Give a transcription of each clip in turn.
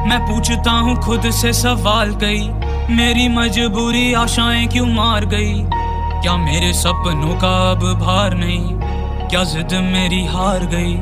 मैं पूछता हूँ खुद से सवाल कई, मेरी मजबूरी आशाएं क्यों मार गई। क्या मेरे सपनों का अब भार नहीं, क्या जिद मेरी हार गई।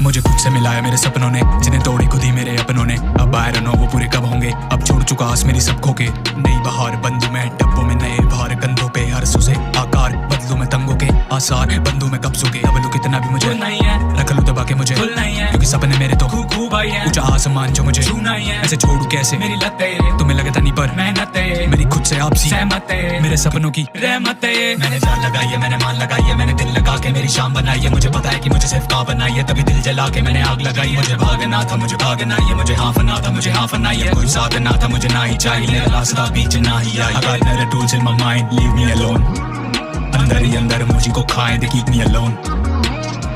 मुझे खुद से मिलाया मेरे सपनों ने, जिन्हें तोड़ी खुद ही मेरे अपनों ने। अब आई डोंट नो वो पूरे कब होंगे, अब छोड़ चुका आस मेरी सब खो के। नई बहार बंधु में डब्बों में नए भार, कंधों पे हर सुसे आकार बदलू में तंगों के आसार। बंधु में कब्जों के अब लू कितना भी मुझे नहीं है, रख लू दबा के मुझे नहीं है, क्योंकि सपने मेरे तो खूब आई है। ऊंचा आसमान जो मुझे छूना ही है, ऐसे छोड़ू कैसे मेरी लतें तुम्हें लगता नहीं पर मेहनत मेरी खुद से आपसी सहमत मेरे सपनों की रहमत। मैंने जान लगाई है, मैंने मान लगाई है, मैंने दिल लगा के मेरी शाम बनाई है। मुझे पता है कि मुझे सिर्फ का बनाई है, तभी दिल जला के मैंने आग लगाई। मुझे भागना था, मुझे भागना ही है, मुझे हाफना था, मुझे हाफना ही है। कोई साथ ना था, मुझे ना ही चाहिए, रास्ता बीच ना ही आई। I got another tools in my mind, leave me alone। अंदर ही अंदर मुझको खाए, they keep me alone।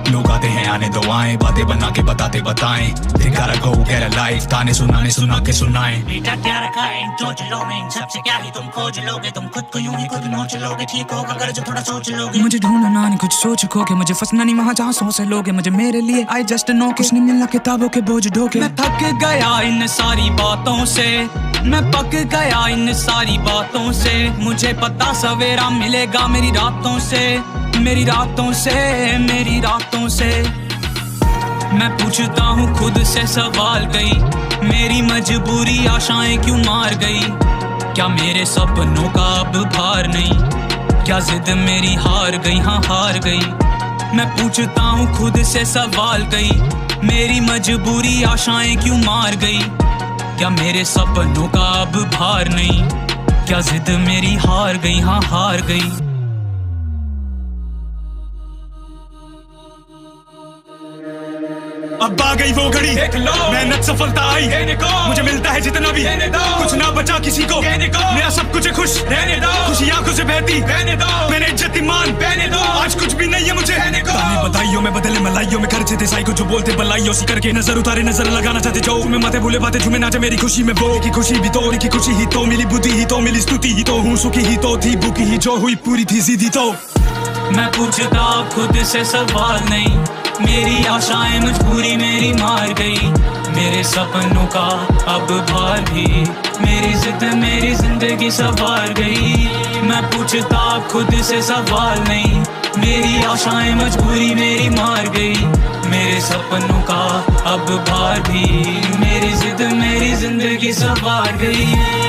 लोग आते हैं आने दो आए, बातें बना के बताते बताएं। They gotta go get a life, ताने सुनाने सुना के सुनाएं। बेटा क्या रखा है इन सोच लो में, इन सबसे क्या ही तुम खोज लोगे। तुम खुद को यूं ही खुद नोच लोगे, ठीक होगा अगर जो थोड़ा सोच लोगे। मुझे ढूंढना नहीं कुछ सोच खोके, मुझे फंसना नहीं वहाँ जहाँ सोच लोगे। मुझे मेरे लिए आई जस्ट नो, कुछ नहीं मिलना किताबों के बोझ ढोके। मैं थक गया इन सारी बातों से, मैं पक गया इन सारी बातों से। मुझे पता सवेरा मिलेगा मेरी रातों से, मेरी रातों से, मेरी रातों से। मैं पूछता हूँ खुद से सवाल कई, मेरी मजबूरी आशाएं क्यों मार गई। क्या मेरे सपनों का अब भार नहीं, क्या जिद मेरी हार गई, हाँ हार गई। मैं पूछता हूँ खुद से सवाल कई, मेरी मजबूरी आशाएं क्यों मार गई। क्या मेरे सपनों का अब भार नहीं, क्या जिद मेरी हार गई, हाँ हार गई। अब आ गई वो घड़ी, मेहनत सफलता आई, मुझे मिलता है जितना भी, कुछ ना बचा किसी को, मेरा सब कुछ है खुश रहने दो। खुशी आंखों से बहती मैंने इज्जत ईमान पहने दो, आज कुछ भी नहीं है मुझे ताने बधाइयों में बदले मलाइयों में खर्चे थे साई को जो बोलते बलाइयों सी करके। नजर उतारे नजर लगाना चाहते जो मैं माथे भूले बातें झूमे नाचे मेरी खुशी में। वो की खुशी भी तो की खुशी ही तो, मिली बुद्धि ही तो मिली स्तुति ही तो, हूँ सुखी ही तो थी भूखी ही जो हुई पूरी थी जिद्दी तो। मैं पूछता खुद से सवाल नहीं, मेरी आशाएं मजबूरी मेरी मार गई। मेरे सपनों का अब भार भी, मेरी जिद मेरी जिंदगी संवार गई। मैं पूछता खुद से सवाल नहीं, मेरी आशाएं मजबूरी मेरी मार गई। मेरे सपनों का अब भार भी, मेरी जिद मेरी जिंदगी संवार गई।